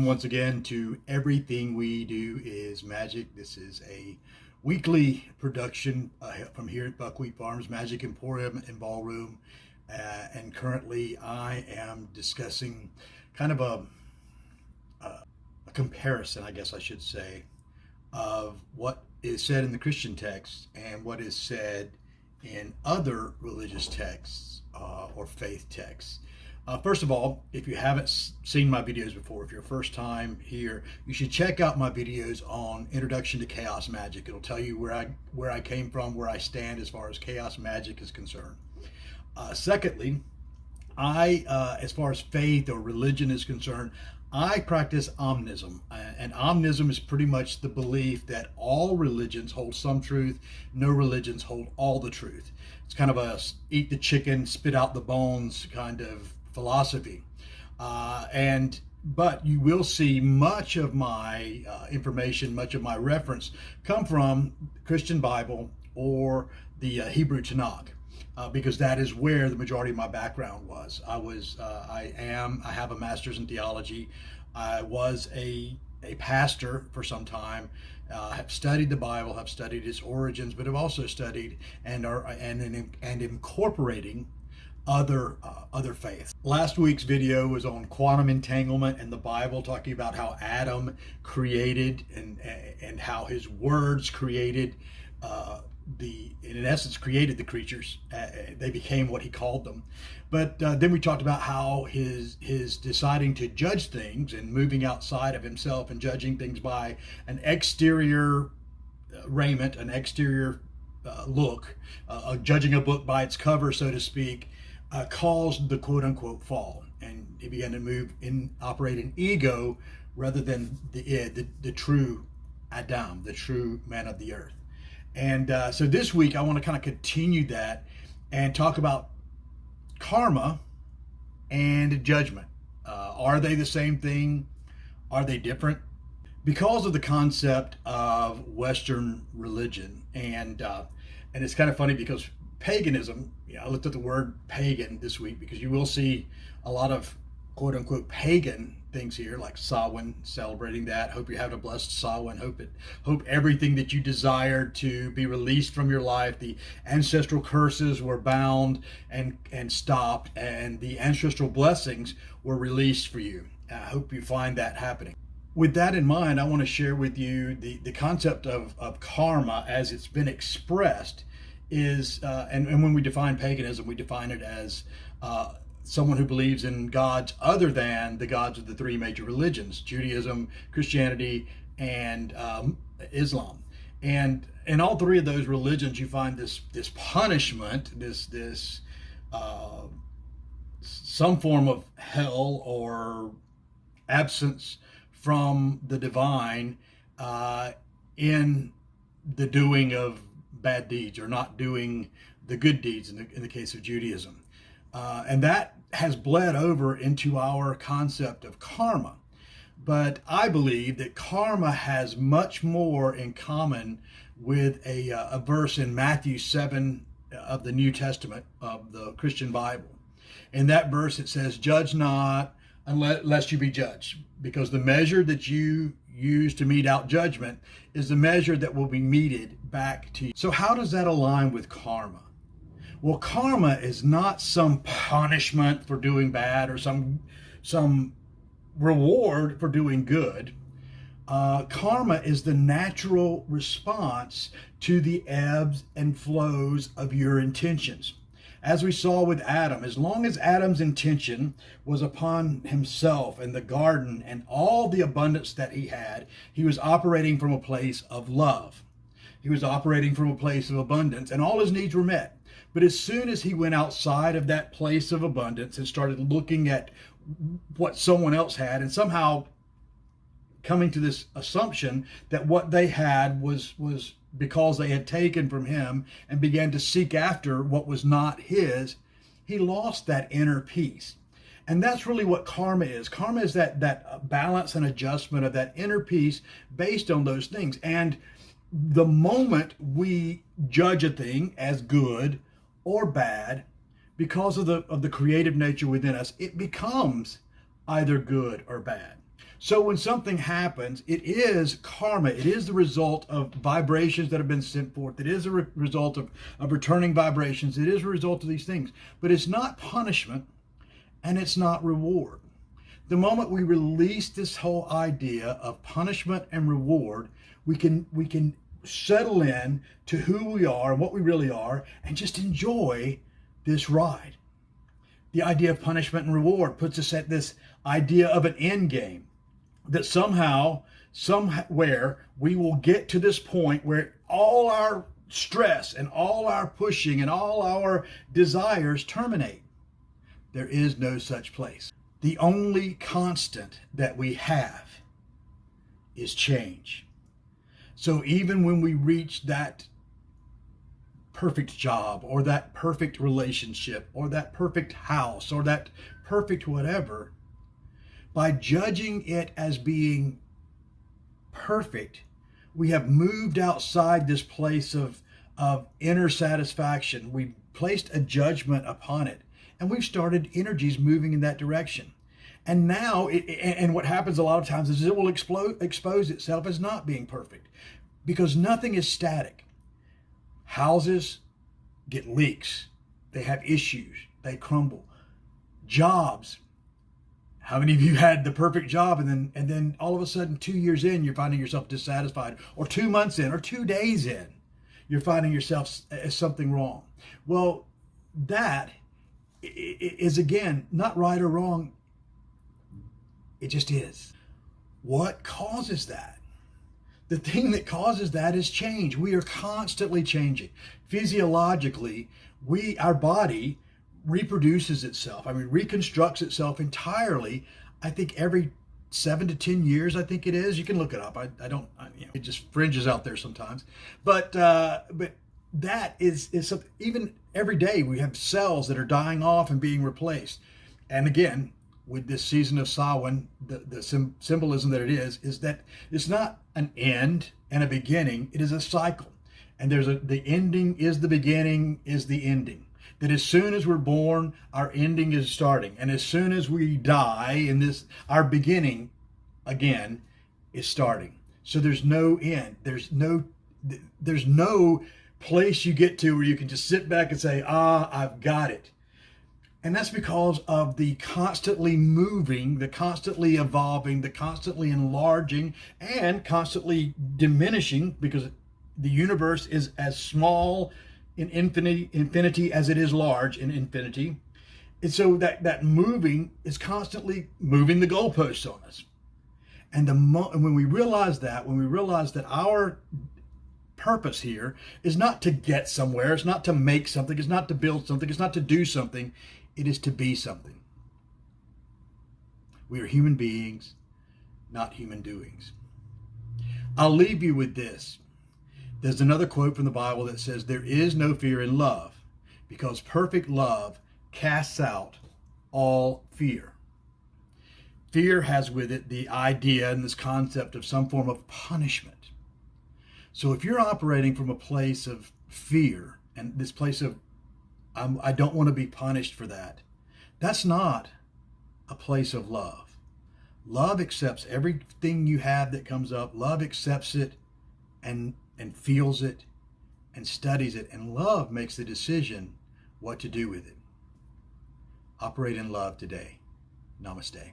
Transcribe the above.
once again to Everything We Do Is Magic. This is a weekly production from here at Buckwheat Farms Magic Emporium and Ballroom. And currently I am discussing kind of a comparison, I guess I should say, of what is said in the Christian text and what is said in other religious texts or faith texts. First of all, if you haven't seen my videos before, if you're first time here, you should check out my videos on Introduction to Chaos Magic. It'll tell you where I came from, where I stand as far as chaos magic is concerned. Secondly, as far as faith or religion is concerned, I practice omnism, and omnism is pretty much the belief that all religions hold some truth, no religions hold all the truth. It's kind of a eat the chicken, spit out the bones kind of philosophy. But you will see much of my information, much of my reference come from Christian Bible or the Hebrew Tanakh. Because that is where the majority of my background was. I have a master's in theology. I was a pastor for some time. Have studied the Bible, have studied its origins, but have also studied and incorporating other faiths. Last week's video was on quantum entanglement and the Bible, talking about how Adam created and how his words created in essence created the creatures. They became what he called them. But then we talked about how his deciding to judge things and moving outside of himself and judging things by an exterior raiment, an exterior look, judging a book by its cover, so to speak, caused the quote-unquote fall. And he began to operate in ego rather than the true Adam, the true man of the earth. And so this week I want to kind of continue that and talk about karma and judgment. Are they the same thing? Are they different? Because of the concept of Western religion, and it's kind of funny because paganism, I looked at the word pagan this week because you will see a lot of quote unquote pagan things here, like Samhain, celebrating that. Hope you're having a blessed Samhain. Hope everything that you desired to be released from your life, the ancestral curses were bound and stopped, and the ancestral blessings were released for you. I hope you find that happening. With that in mind, I want to share with you the concept of karma as it's been expressed is, and when we define paganism, we define it as someone who believes in gods other than the gods of the three major religions: Judaism, Christianity, and Islam. And in all three of those religions, you find this punishment, this some form of hell or absence from the divine in the doing of bad deeds, or not doing the good deeds in the case of Judaism. And that has bled over into our concept of karma. But I believe that karma has much more in common with a verse in Matthew 7 of the New Testament of the Christian Bible. In that verse it says, "Judge not lest you be judged," because the measure that you use to mete out judgment is the measure that will be meted back to you. So how does that align with karma? Well, karma is not some punishment for doing bad or some reward for doing good. Karma is the natural response to the ebbs and flows of your intentions. As we saw with Adam, as long as Adam's intention was upon himself and the garden and all the abundance that he had, he was operating from a place of love. He was operating from a place of abundance, and all his needs were met. But as soon as he went outside of that place of abundance and started looking at what someone else had, and somehow coming to this assumption that what they had was because they had taken from him, and began to seek after what was not his, he lost that inner peace. And that's really what karma is. Karma is that balance and adjustment of that inner peace based on those things. And the moment we judge a thing as good or bad, because of the creative nature within us, it becomes either good or bad. So when something happens, it is karma. It is the result of vibrations that have been sent forth. It is a result of returning vibrations. It is a result of these things. But it's not punishment and it's not reward. The moment we release this whole idea of punishment and reward, we can settle in to who we are and what we really are and just enjoy this ride. The idea of punishment and reward puts us at this idea of an end game, that somehow, somewhere, we will get to this point where all our stress and all our pushing and all our desires terminate. There is no such place. The only constant that we have is change. So even when we reach that perfect job or that perfect relationship or that perfect house or that perfect whatever, by judging it as being perfect, we have moved outside this place of inner satisfaction. We've placed a judgment upon it, and we've started energies moving in that direction. And now, and what happens a lot of times is it will expose itself as not being perfect, because nothing is static. Houses get leaks. They have issues. They crumble. Jobs. How many of you had the perfect job and then all of a sudden 2 years in, you're finding yourself dissatisfied, or 2 months in, or 2 days in, you're finding yourself as something wrong? Well, that is, again, not right or wrong. It just is. What causes that? The thing that causes that is change. We are constantly changing. Physiologically, our body reproduces itself. Reconstructs itself entirely. I think every 7 to 10 years, I think it is. You can look it up. It just fringes out there sometimes. But that is something. Even every day we have cells that are dying off and being replaced. And again, with this season of Samhain, the symbolism that it is that it's not an end and a beginning. It is a cycle. And the ending is the beginning is the ending. That as soon as we're born, our ending is starting. And as soon as we die, our beginning, again, is starting. So there's no end. There's no place you get to where you can just sit back and say, I've got it. And that's because of the constantly moving, the constantly evolving, the constantly enlarging, and constantly diminishing, because the universe is as small in infinity as it is large in infinity. And so that moving is constantly moving the goalposts on us. And when we realize that our purpose here is not to get somewhere, it's not to make something, it's not to build something, it's not to do something, it is to be something. We are human beings, not human doings. I'll leave you with this. There's another quote from the Bible that says, "There is no fear in love, because perfect love casts out all fear." Fear has with it the idea and this concept of some form of punishment. So if you're operating from a place of fear and this place of, I don't want to be punished for that, that's not a place of love. Love accepts everything you have that comes up. Love accepts it and feels it and studies it. And love makes the decision what to do with it. Operate in love today. Namaste.